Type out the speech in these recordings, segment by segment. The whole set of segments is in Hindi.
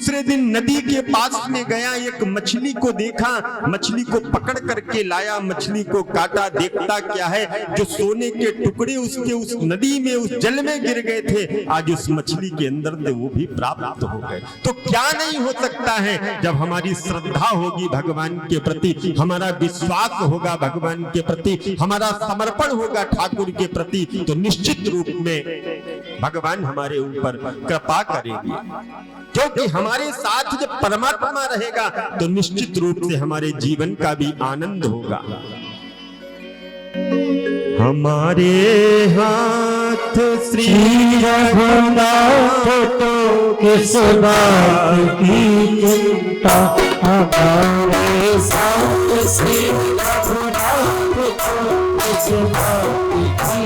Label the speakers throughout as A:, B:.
A: दूसरे दिन नदी के पास में गया, एक मछली को देखा, मछली को पकड़ करके लाया, मछली को काटा, देखता क्या है, जो सोने के टुकड़े उसके उस नदी में उस जल में गिर गए थे, आज उस मछली के अंदर थे वो भी प्राप्त हो गए। तो क्या नहीं हो सकता है जब हमारी श्रद्धा होगी भगवान के प्रति, हमारा विश्वास होगा भगवान के प्रति, हमारा समर्पण होगा ठाकुर के प्रति, तो निश्चित रूप में भगवान हमारे ऊपर कृपा करेंगे। क्योंकि हमारे साथ जब परमात्मा रहेगा तो निश्चित रूप से हमारे जीवन का भी आनंद होगा। हमारे हाथ श्री रघुनाथ तो किस बात की चिंता, हमारे साथ श्री रघुनाथ तो किस बात की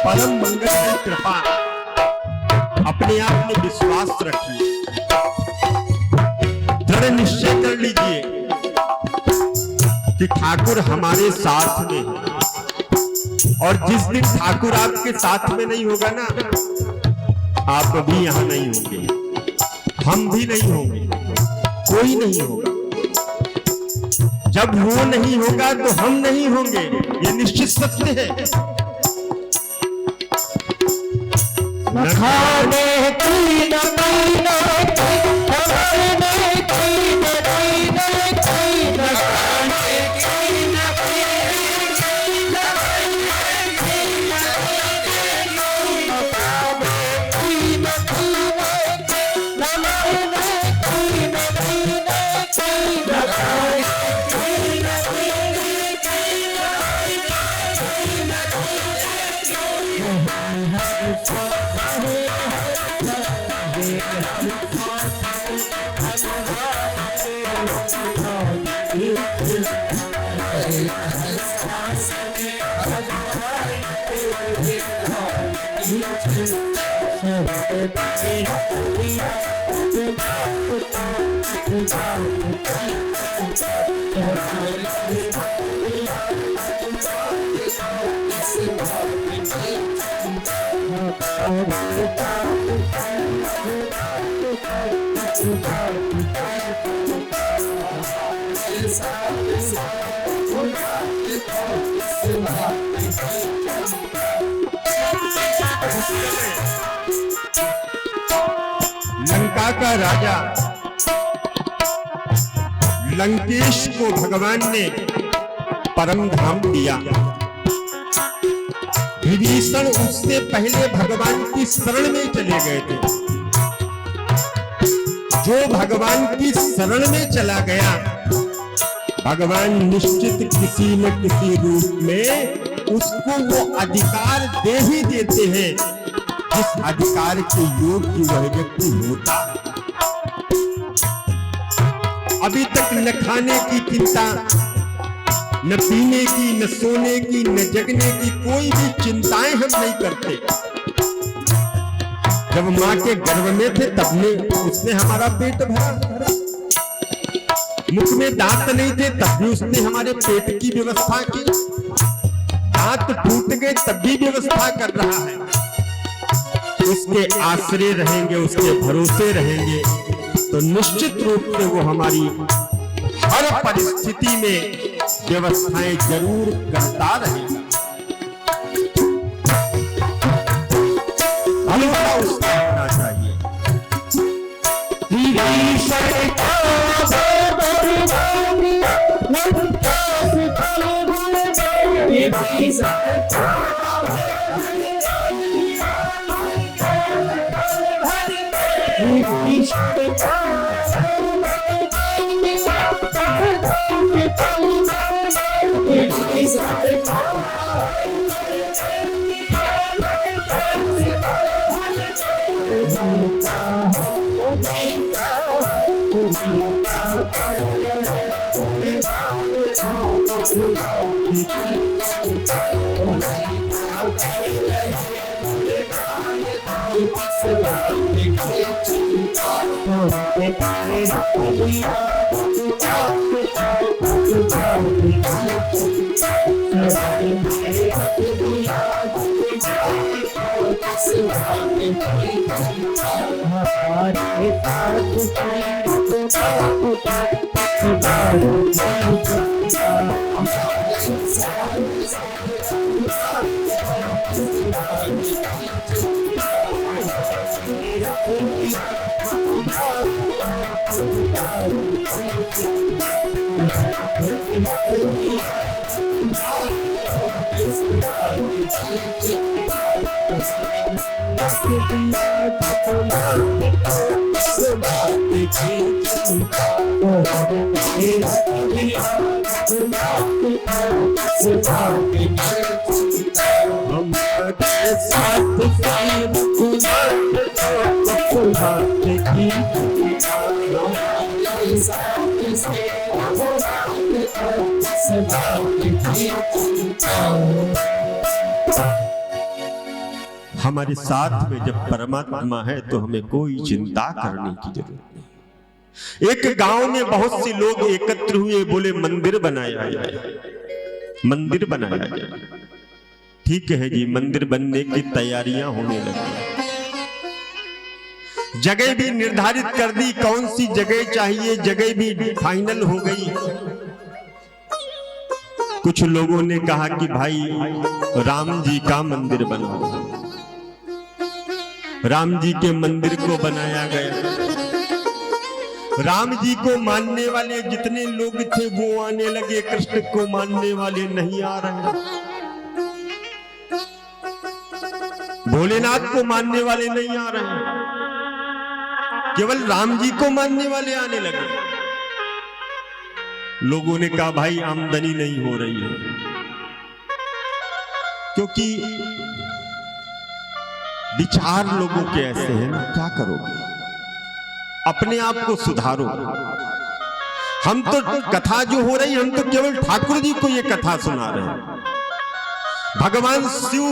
A: परम मंगल की कृपा अपने आप में विश्वास रखिए, दृढ़ निश्चय कर लीजिए कि ठाकुर हमारे साथ में है। और जिस दिन ठाकुर आपके साथ में नहीं होगा ना, आप भी यहां नहीं होंगे, हम भी नहीं होंगे, कोई नहीं होगा। जब वो नहीं होगा तो हम नहीं होंगे, ये निश्चित सत्य है। न खाने की न पीने की, हमारे की न पीने की, न खाने की न पीने की, न पीने की, न खाने की न पीने की, न मरने की न पीने की, न खाने की न पीने की, लंका का राजा लंकेश को भगवान ने परम धाम दिया। विभीषण उससे पहले भगवान की शरण में चले गए थे। जो भगवान की शरण में चला गया, भगवान निश्चित किसी न किसी रूप में उसको वो अधिकार दे ही देते हैं जिस अधिकार के योग्य वह व्यक्ति होता। अभी तक न खाने की चिंता, न पीने की, न सोने की, न जगने की कोई भी चिंताएं हम नहीं करते। जब माँ के गर्भ में थे तब में उसने हमारा पेट भरा, मुख में दांत नहीं थे तब भी उसने हमारे पेट की व्यवस्था की, दांत टूट गए तब भी व्यवस्था कर रहा है। उसके आश्रय रहेंगे, उसके भरोसे रहेंगे तो निश्चित रूप से वो हमारी हर परिस्थिति में व्यवस्थाएं जरूर करता रहेगा। हमेशा उसका होना चाहिए। हमारे साथ में जब परमात्मा है तो हमें कोई चिंता करने की जरूरत नहीं। एक गांव में बहुत से लोग एकत्र हुए, बोले मंदिर बनाया जाए, मंदिर बनाया जाए। ठीक है जी, मंदिर बनने की तैयारियां होने लगी, जगह भी निर्धारित कर दी, कौन सी जगह चाहिए, जगह भी फाइनल हो गई। कुछ लोगों ने कहा कि भाई राम जी का मंदिर बनाओ। राम जी के मंदिर को बनाया गया। राम जी को मानने वाले जितने लोग थे वो आने लगे, कृष्ण को मानने वाले नहीं आ रहे। भोलेनाथ को मानने वाले नहीं आ रहे, केवल राम जी को मानने वाले आने लगे। लोगों ने कहा भाई आमदनी नहीं हो रही है, क्योंकि विचार लोगों के ऐसे हैं ना, क्या करोगे, अपने आप को सुधारो। हम तो कथा जो हो रही, हम तो केवल ठाकुर जी को ये कथा सुना रहे हैं। भगवान शिव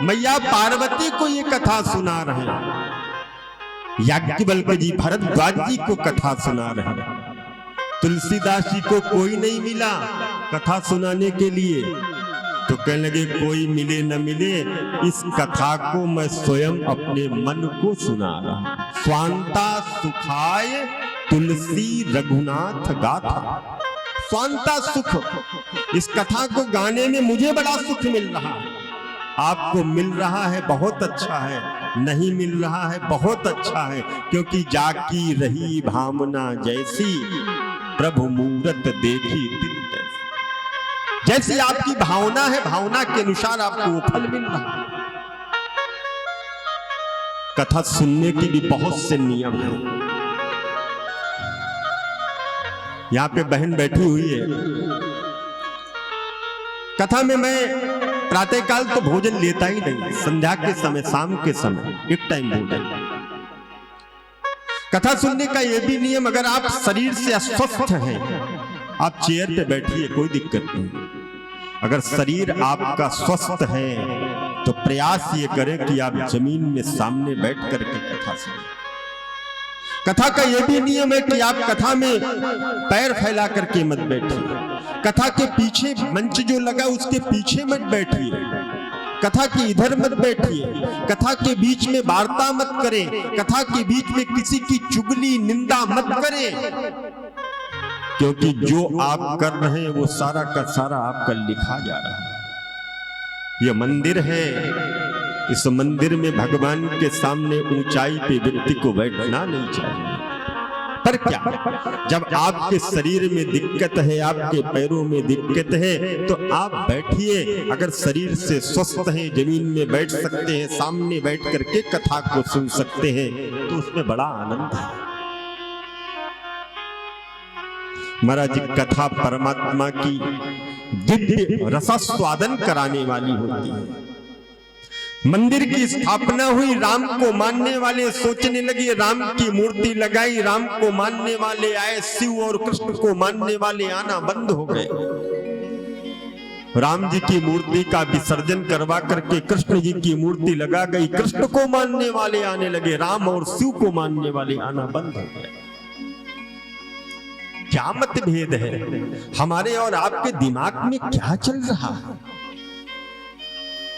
A: मैया पार्वती को ये कथा सुना रहे हैं। याज्ञवल्क्य जी भरद्वाज जी को कथा सुना रहे हैं। तुलसीदास जी को कोई नहीं मिला कथा सुनाने के लिए, तो कहने लगे कोई मिले न मिले, इस कथा को मैं स्वयं अपने मन को सुना रहा। स्वांता सुखाय तुलसी रघुनाथ गाथा। स्वांता सुख, इस कथा को गाने में मुझे बड़ा सुख मिल रहा है। आपको मिल रहा है बहुत अच्छा है, नहीं मिल रहा है बहुत अच्छा है, क्योंकि जाकी रही भावना जैसी, प्रभु मूरत देखी दिल जैसी। जैसी आपकी भावना है, भावना के अनुसार आपको वो फल मिल रहा है। कथा सुनने की भी बहुत से नियम है। यहां पे बहन बैठी हुई है। कथा में मैं प्रातःकाल तो भोजन लेता ही नहीं, संध्या के समय, शाम के समय एक टाइम भोजन। कथा सुनने का यह भी नियम, अगर आप शरीर से अस्वस्थ हैं, आप चेयर पे बैठिए, कोई दिक्कत नहीं। अगर शरीर आपका स्वस्थ है तो प्रयास ये करें कि आप जमीन में सामने बैठ करके कथा सुनें। कथा का यह भी नियम है कि आप कथा में पैर फैला करके मत बैठिए। कथा के पीछे मंच जो लगा उसके पीछे मत बैठिए। कथा के इधर मत बैठिए। कथा के बीच में वार्ता मत करें। कथा के बीच में किसी की चुगली निंदा मत करें, क्योंकि जो आप कर रहे हैं वो सारा का सारा आपका लिखा जा रहा है। ये मंदिर है, इस मंदिर में भगवान के सामने ऊंचाई पे व्यक्ति को बैठना नहीं चाहिए। पर क्या, जब आपके शरीर में दिक्कत है, आपके पैरों में दिक्कत है, तो आप बैठिए। अगर शरीर से स्वस्थ हैं, जमीन में बैठ सकते हैं, सामने बैठ करके कथा को सुन सकते हैं, तो उसमें बड़ा आनंद है। महाराज, कथा परमात्मा की दिव्य रसास्वादन कराने वाली होती है। मंदिर की स्थापना हुई, राम को मानने वाले सोचने लगे राम की मूर्ति लगाई, राम को मानने वाले आए, शिव और कृष्ण को मानने वाले आना बंद हो गए। राम जी की मूर्ति का विसर्जन करवा करके कृष्ण जी की मूर्ति लगा गई। कृष्ण को मानने वाले आने लगे, राम और शिव को मानने वाले आना बंद हो गए। क्या मतभेद है हमारे और आपके दिमाग में? क्या चल रहा है?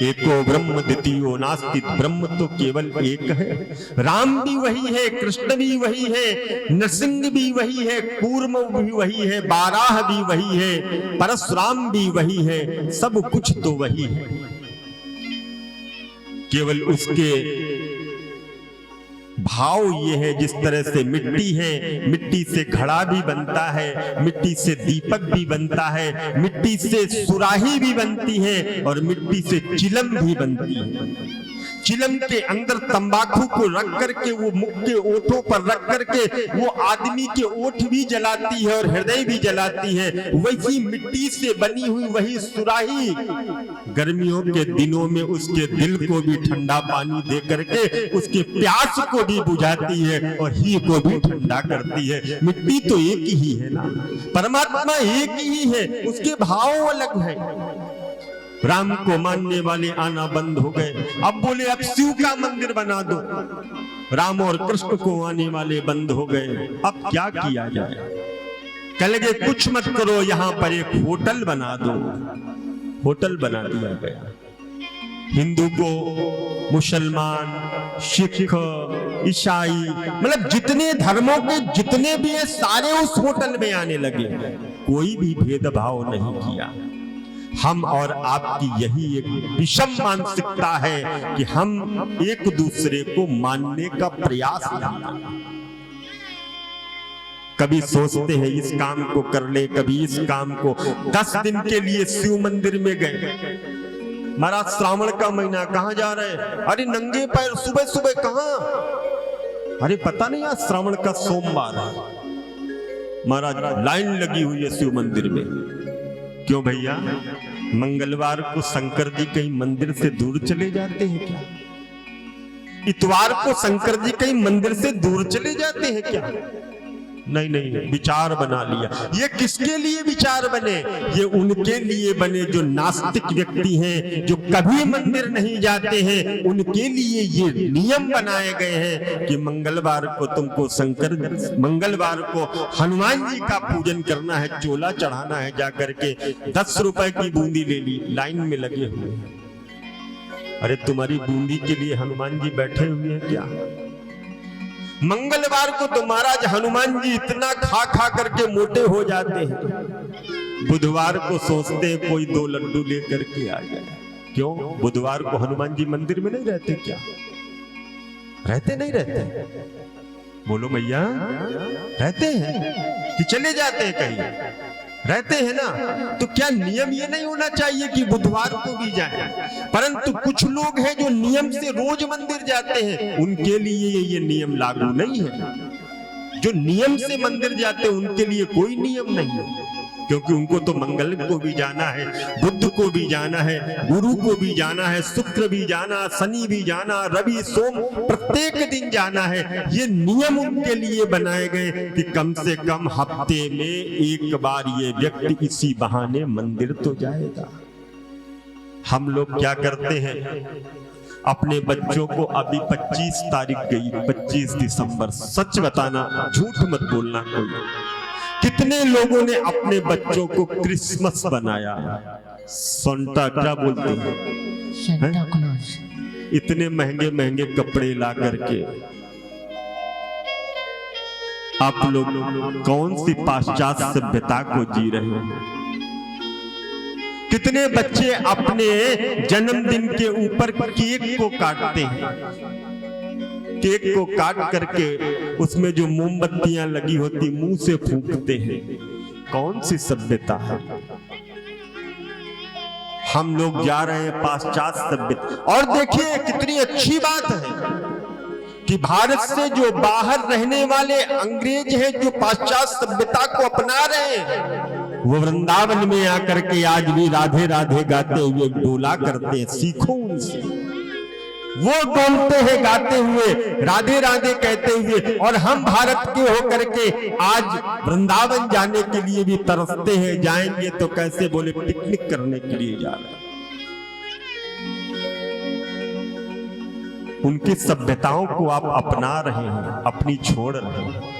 A: एको ब्रह्म द्वितीयो नास्ति, ब्रह्म तो केवल एक है। राम भी वही है, कृष्ण भी वही है, नरसिंह भी वही है, कूर्म भी वही है, बाराह भी वही है, परशुराम भी वही है, सब कुछ तो वही है। केवल उसके भाव ये है, जिस तरह से मिट्टी है, मिट्टी से घड़ा भी बनता है, मिट्टी से दीपक भी बनता है, मिट्टी से सुराही भी बनती है और मिट्टी से चिलम भी बनती है। चिलम के अंदर तंबाकू को रख करके वो मुख के ओठों पर रख करके वो आदमी के ओठ भी जलाती है और हृदय भी जलाती है। वही मिट्टी से बनी हुई वही सुराही गर्मियों के दिनों में उसके दिल को भी ठंडा पानी दे करके उसके प्यास को भी बुझाती है और ही को भी ठंडा करती है। मिट्टी तो एक ही है ना, परमात्मा एक ही है, उसके भाव अलग है। राम को मानने वाले आना बंद हो गए। अब बोले अब शिव का मंदिर बना दो। राम और कृष्ण को आने वाले बंद हो गए। अब क्या किया जाए? कह लगे कुछ मत करो, यहां पर एक होटल बना दो। होटल बना दिया गया। हिंदू को, मुसलमान, सिख, ईसाई, मतलब जितने धर्मों के जितने भी हैं सारे उस होटल में आने लगे। कोई भी भेदभाव नहीं किया। हम और आपकी यही एक विषम मानसिकता है कि हम एक दूसरे को मानने का प्रयास नहीं करते। कभी सोचते हैं इस काम को कर ले, कभी इस काम को। 10 दिन के लिए शिव मंदिर में गए। महाराज श्रावण का महीना, कहां जा रहे हैं? अरे नंगे पैर सुबह सुबह कहां? अरे पता नहीं आज श्रावण का सोमवार है। महाराज लाइन लगी हुई है शिव मंदिर में। क्यों भैया, मंगलवार को शंकर जी कहीं मंदिर से दूर चले जाते हैं क्या? इतवार को शंकर जी कहीं मंदिर से दूर चले जाते हैं क्या? नहीं नहीं, विचार बना लिया। ये किसके लिए विचार बने? ये उनके लिए बने जो नास्तिक व्यक्ति हैं, जो कभी मंदिर नहीं जाते हैं। उनके लिए ये नियम बनाए गए हैं कि मंगलवार को तुमको मंगलवार को हनुमान जी का पूजन करना है, चोला चढ़ाना है, जाकर के 10 रुपए की बूंदी ले ली, लाइन में लगे हुए। अरे तुम्हारी बूंदी के लिए हनुमान जी बैठे हुए हैं क्या? मंगलवार को तो महाराज हनुमान जी इतना खा खा करके मोटे हो जाते हैं। बुधवार को सोचते हैं कोई 2 लड्डू लेकर के आ जाए। क्यों? बुधवार को हनुमान जी मंदिर में नहीं रहते क्या? रहते नहीं रहते? बोलो भैया, रहते हैं कि चले जाते हैं कहीं? रहते हैं ना। तो क्या नियम ये नहीं होना चाहिए कि बुधवार को भी जाएं? परंतु कुछ लोग हैं जो नियम से रोज मंदिर जाते हैं, उनके लिए ये नियम लागू नहीं है। जो नियम से मंदिर जाते हैं उनके लिए कोई नियम नहीं है। क्योंकि उनको तो मंगल को भी जाना है, बुध को भी जाना है, गुरु को भी जाना है, शुक्र भी जाना, शनि भी जाना, रवि सोम प्रत्येक दिन जाना है। ये नियम उनके लिए बनाए गए कि कम से कम हफ्ते में एक बार ये व्यक्ति इसी बहाने मंदिर तो जाएगा। हम लोग क्या करते हैं, अपने बच्चों को, अभी 25 तारीख गई, 25 दिसंबर, सच बताना, झूठ मत बोलना कोई, कितने लोगों ने अपने बच्चों को क्रिसमस बनाया, सांता क्या बोलते हैं, सांता क्लॉज, इतने महंगे महंगे कपड़े ला करके। आप लोग कौन सी पाश्चात्य सभ्यता को जी रहे हैं? कितने बच्चे अपने जन्मदिन के ऊपर केक को काटते हैं, केक को काट करके उसमें जो मोमबत्तियां लगी होती मुंह से फूंकते हैं। कौन सी सभ्यता है? हम लोग जा रहे हैं पाश्चात्य सभ्यता। और देखिए कितनी अच्छी बात है कि भारत से जो बाहर रहने वाले अंग्रेज हैं, जो पाश्चात्य सभ्यता को अपना रहे हैं, वो वृंदावन में आकर के आज भी राधे राधे गाते हुए डोला करते हैं। सीखो उनसे, वो डोलते हैं गाते हुए, राधे राधे कहते हुए, और हम भारत के होकर के आज वृंदावन जाने के लिए भी तरसते हैं। जाएंगे तो कैसे, बोले पिकनिक करने के लिए जा रहे हैं। उनकी सभ्यताओं को आप अपना रहे हैं, अपनी छोड़ रहे हैं।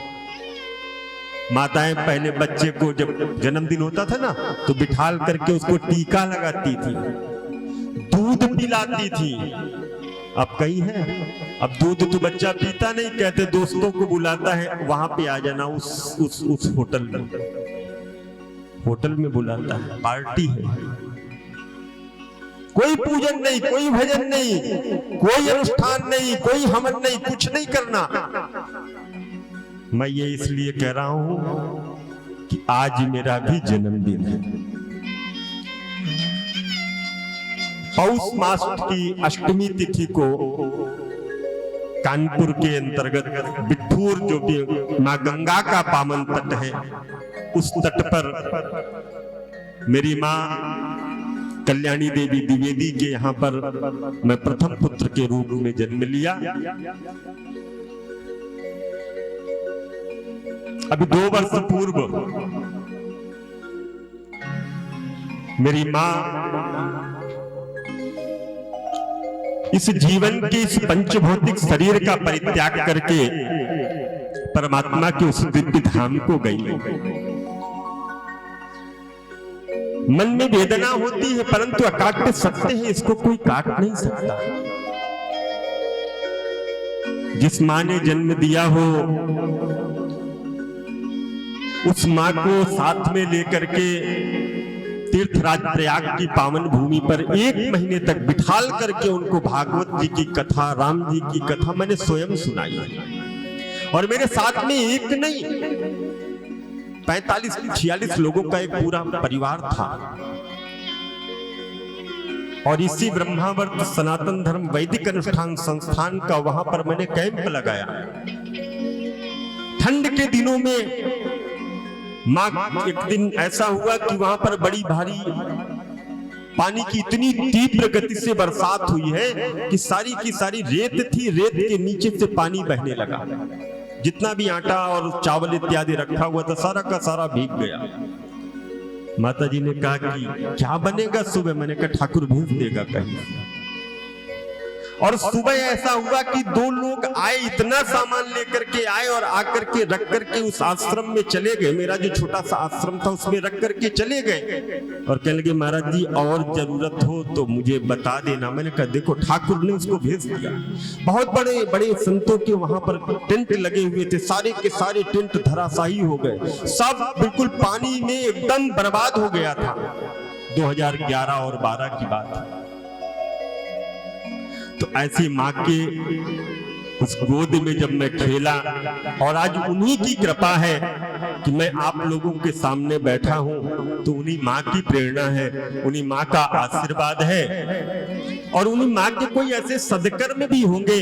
A: माताएं पहले बच्चे को जब जन्मदिन होता था ना, तो बिठाल करके उसको टीका लगाती थी, दूध पिलाती थी। अब कहीं है, अब दूध तो बच्चा पीता नहीं, कहते दोस्तों को बुलाता है, वहां पे आ जाना, उस होटल में बुलाता है, पार्टी है, कोई पूजन नहीं, कोई भजन नहीं, कोई अनुष्ठान नहीं, कोई हवन नहीं, कुछ नहीं करना। मैं ये इसलिए कह रहा हूं कि आज मेरा भी जन्मदिन है। पौष मास की अष्टमी तिथि को कानपुर के अंतर्गत बिठूर, जो भी मां गंगा का पावन तट है, उस तट पर मेरी मां कल्याणी देवी द्विवेदी के यहाँ पर मैं प्रथम पुत्र के रूप में जन्म लिया। अभी 2 वर्ष पूर्व मेरी मां इस जीवन के, इस पंचभौतिक शरीर का परित्याग करके परमात्मा के उस दिव्य धाम को गई। मन में वेदना होती है, परंतु अकाट्य सत्य है, इसको कोई काट नहीं सकता। जिस मां ने जन्म दिया हो, उस मां को साथ में लेकर के तीर्थराज प्रयाग की पावन भूमि पर 1 महीने तक बिठाल करके उनको भागवत जी की कथा, राम जी की कथा मैंने स्वयं सुनाई। और मेरे साथ में एक नहीं, 45-46 लोगों का एक पूरा परिवार था। और इसी ब्रह्मावर्त सनातन धर्म वैदिक अनुष्ठान संस्थान का वहां पर मैंने कैंप लगाया। ठंड के दिनों में मां, एक दिन ऐसा हुआ कि वहां पर बड़ी भारी पानी की इतनी तीव्र गति से बरसात हुई है कि सारी की सारी रेत थी, रेत के नीचे से पानी बहने लगा। जितना भी आटा और चावल इत्यादि रखा हुआ था, सारा का सारा भीग गया। माता जी ने कहा कि क्या बनेगा सुबह? मैंने कहा ठाकुर भेज देगा कहीं। और सुबह ऐसा हुआ कि 2 लोग आए, इतना सामान लेकर के आए और आकर के रख करके उस आश्रम में चले गए। मेरा जो छोटा सा आश्रम था उसमें रख करके चले गए और कहने लगे महाराज जी और जरूरत हो तो मुझे बता देना। मैंने कहा देखो ठाकुर ने उसको भेज दिया। बहुत बड़े बड़े संतों के वहां पर टेंट लगे हुए थे, सारे के सारे टेंट धराशायी हो गए, सब बिल्कुल पानी में एकदम बर्बाद हो गया था। 2011 और 12 की बात है। तो ऐसी मां के उस गोद में जब मैं खेला, और आज उन्हीं की कृपा है कि मैं आप लोगों के सामने बैठा हूं, तो उन्हीं मां की प्रेरणा है, उन्हीं मां का आशीर्वाद है। और उन्हीं मां के कोई ऐसे सदकर्म भी होंगे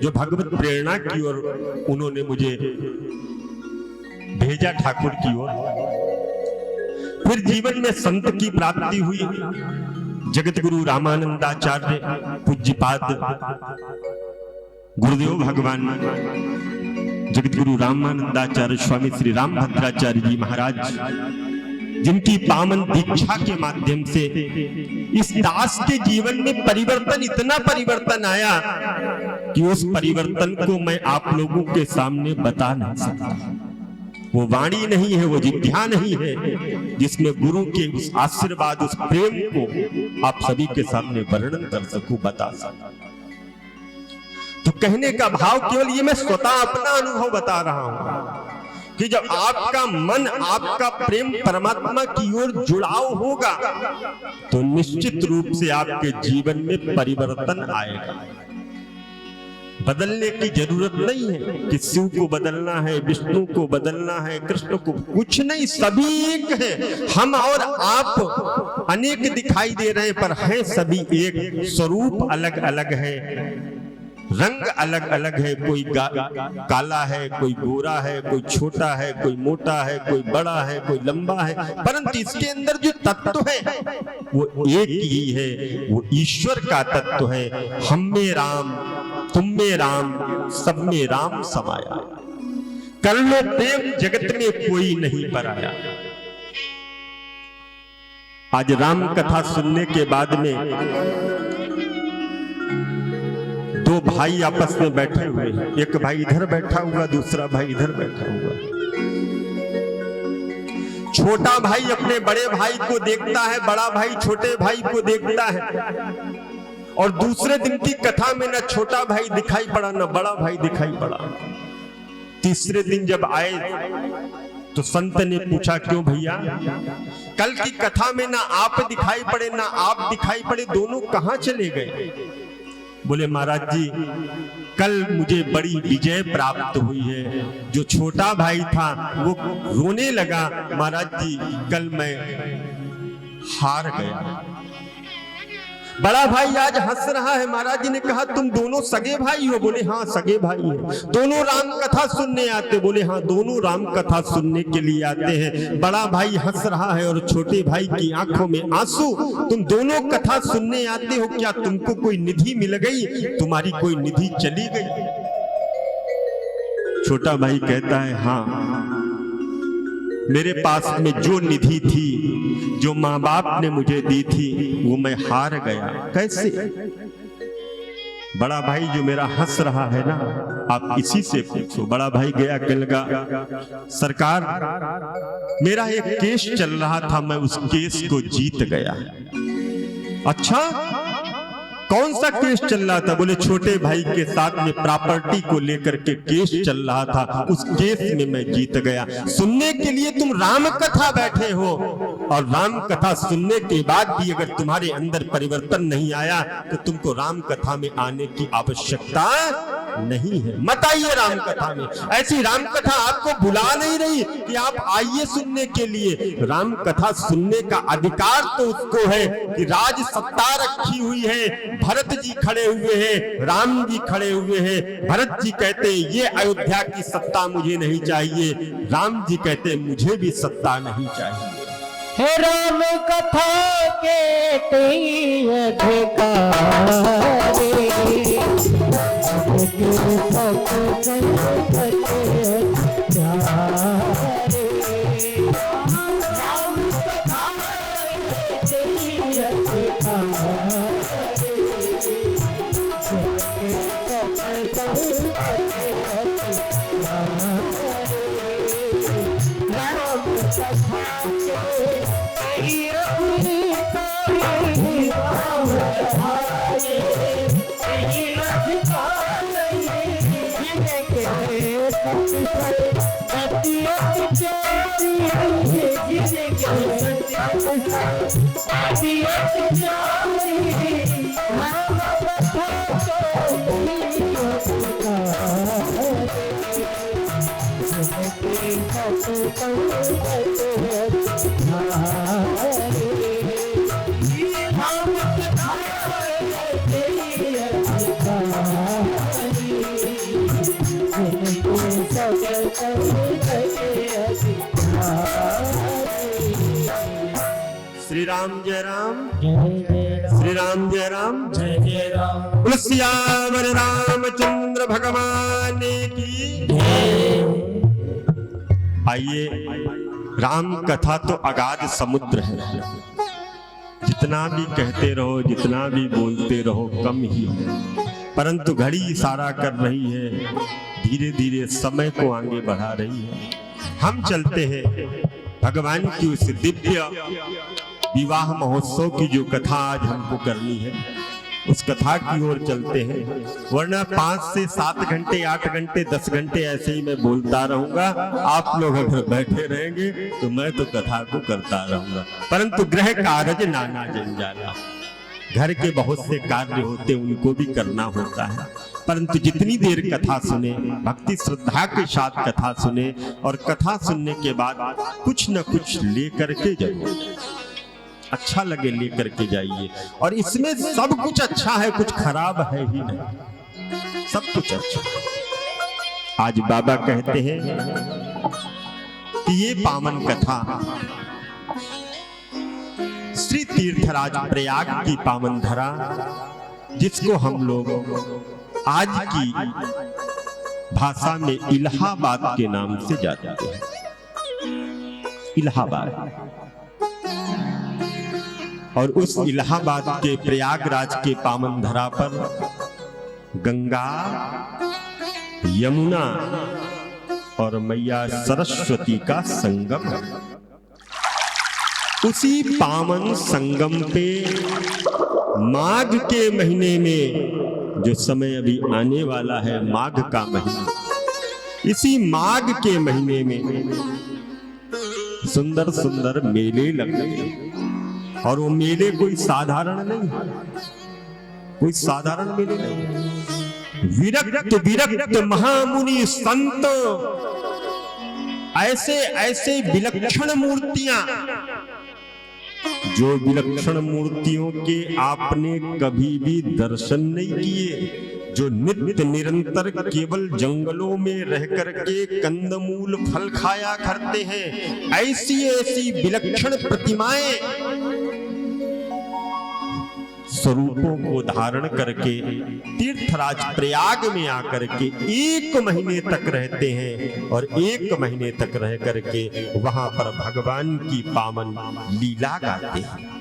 A: जो भगवत प्रेरणा की ओर उन्होंने मुझे भेजा, ठाकुर की ओर। फिर जीवन में संत की प्राप्ति हुई। जगत गुरु रामानंदाचार्य पूज्यपाद गुरुदेव भगवान जगत गुरु रामानंदाचार्य स्वामी श्री रामभद्राचार्य जी महाराज, जिनकी पावन दीक्षा के माध्यम से इस दास के जीवन में परिवर्तन, इतना परिवर्तन आया कि उस परिवर्तन को मैं आप लोगों के सामने बता नहीं सकता। वो वाणी नहीं है, वो जिह्वा नहीं है, जिसमें गुरु के उस आशीर्वाद, उस प्रेम को आप सभी के सामने वर्णन कर सकूं, बता सकूं। तो कहने का भाव केवल ये मैं स्वतः अपना अनुभव बता रहा हूं कि जब आपका मन, आपका प्रेम परमात्मा की ओर जुड़ाव होगा तो निश्चित रूप से आपके जीवन में परिवर्तन आएगा। बदलने की जरूरत नहीं है कि शिव को बदलना है, विष्णु को बदलना है, कृष्ण को, कुछ नहीं, सभी एक है। हम और आप अनेक दिखाई दे रहे हैं पर हैं सभी एक। स्वरूप अलग अलग है, रंग अलग अलग है, कोई काला है, कोई गोरा है, कोई छोटा है, कोई मोटा है, कोई बड़ा है, कोई लंबा है, परंतु इसके अंदर जो तत्व है वो एक ही है, वो ईश्वर का तत्व है। हम में राम, तुम में राम, सब में राम समाया, कर लो प्रेम, जगत में कोई नहीं पराया। आज राम कथा सुनने के बाद में दो भाई आपस में बैठे हुए हैं, एक भाई इधर बैठा हुआ, दूसरा भाई इधर बैठा हुआ। छोटा भाई अपने बड़े भाई को देखता है, बड़ा भाई छोटे भाई को देखता है, और दूसरे दिन की कथा में न छोटा भाई दिखाई पड़ा न बड़ा भाई दिखाई पड़ा। तीसरे दिन जब आए तो संत ने पूछा, क्यों भैया, कल की कथा में ना आप दिखाई पड़े ना आप दिखाई पड़े, दोनों कहां चले गए? बोले महाराज जी, कल मुझे बड़ी विजय प्राप्त हुई है। जो छोटा भाई था वो रोने लगा, महाराज जी कल मैं हार गया। बड़ा भाई आज हंस रहा है। महाराज जी ने कहा, तुम दोनों सगे भाई हो? बोले हाँ सगे भाई हैं। दोनों राम कथा सुनने आते? बोले हाँ दोनों राम कथा सुनने के लिए आते हैं। बड़ा भाई हंस रहा है और छोटे भाई की आंखों में आंसू। तुम दोनों कथा सुनने आते हो, क्या तुमको कोई निधि मिल गई? तुम्हारी कोई निधि चली गई? छोटा भाई कहता है, हाँ मेरे पास में जो निधि थी, जो माँ बाप ने मुझे दी थी, वो मैं हार गया। कैसे? बड़ा भाई जो मेरा हंस रहा है ना, आप इसी से पूछो। बड़ा भाई गया, कहने लगा, सरकार मेरा एक केस चल रहा था, मैं उस केस को जीत गया। अच्छा कौन सा केस चल रहा था? बोले छोटे भाई के साथ में प्रॉपर्टी को लेकर के केस चल रहा था, उस केस में मैं जीत गया। सुनने के लिए तुम राम कथा बैठे हो, और राम कथा सुनने के बाद भी अगर तुम्हारे अंदर परिवर्तन नहीं आया तो तुमको राम कथा में आने की आवश्यकता नहीं है। मत आइए राम कथा में। ऐसी राम कथा आपको बुला नहीं रही कि आप आइए सुनने के लिए। राम कथा सुनने का अधिकार तो उसको है कि राज सत्ता रखी हुई है। भरत जी खड़े हुए हैं, राम जी खड़े हुए हैं। भरत जी कहते हैं ये अयोध्या की सत्ता मुझे नहीं चाहिए, राम जी कहते हैं मुझे भी सत्ता नहीं चाहिए।
B: हे राम कथा के
A: राम जय राम,
B: जय जय राम,
A: श्री राम जय राम,
B: जय जय राम,
A: बोलो सियावर रामचंद्र भगवान की। आइए, राम कथा तो अगाध समुद्र है, जितना भी कहते रहो, जितना भी बोलते रहो कम ही है, परंतु घड़ी इशारा कर रही है, धीरे धीरे समय को आगे बढ़ा रही है। हम चलते हैं भगवान की उस दिव्य विवाह महोत्सव की जो कथा आज हमको करनी है, उस कथा की ओर चलते हैं। वरना 5 से 7 घंटे, 8 घंटे, 10 घंटे ऐसे ही मैं बोलता रहूंगा। आप लोग अगर बैठे रहेंगे तो मैं तो कथा को करता रहूंगा, परंतु गृह कारज नाना जंजाला, घर के बहुत से कार्य होते उनको भी करना होता है। परंतु जितनी देर कथा सुने, भक्ति श्रद्धा के साथ कथा सुने, और कथा सुनने के बाद कुछ न कुछ लेकर के जरूर, अच्छा लगे लेकर के जाइए। और इसमें सब कुछ अच्छा है, कुछ खराब है ही नहीं, सब कुछ अच्छा है। आज बाबा कहते हैं कि ये पावन कथा श्री तीर्थराज प्रयाग की पावन धरा, जिसको हम लोग आज की भाषा में इलाहाबाद के नाम से जानते हैं। इलाहाबाद, और उस इलाहाबाद के प्रयागराज के पावन धरा पर गंगा, यमुना और मैया सरस्वती का संगम है। उसी पावन संगम पे माघ के महीने में, जो समय अभी आने वाला है, माघ का महीना, इसी माघ के महीने में सुंदर सुंदर मेले लगते हैं। और वो मेले कोई साधारण नहीं, कोई साधारण मेले नहीं। विरक्त विरक्त महामुनि संत, ऐसे ऐसे विलक्षण मूर्तियां, जो विलक्षण मूर्तियों के आपने कभी भी दर्शन नहीं किए, जो नित्य निरंतर केवल जंगलों में रह करके कंदमूल फल खाया करते हैं, ऐसी ऐसी विलक्षण प्रतिमाएं स्वरूपों को धारण करके तीर्थराज प्रयाग में आकर के 1 महीने तक रहते हैं, और 1 महीने तक रह करके वहां पर भगवान की पावन लीला गाते हैं।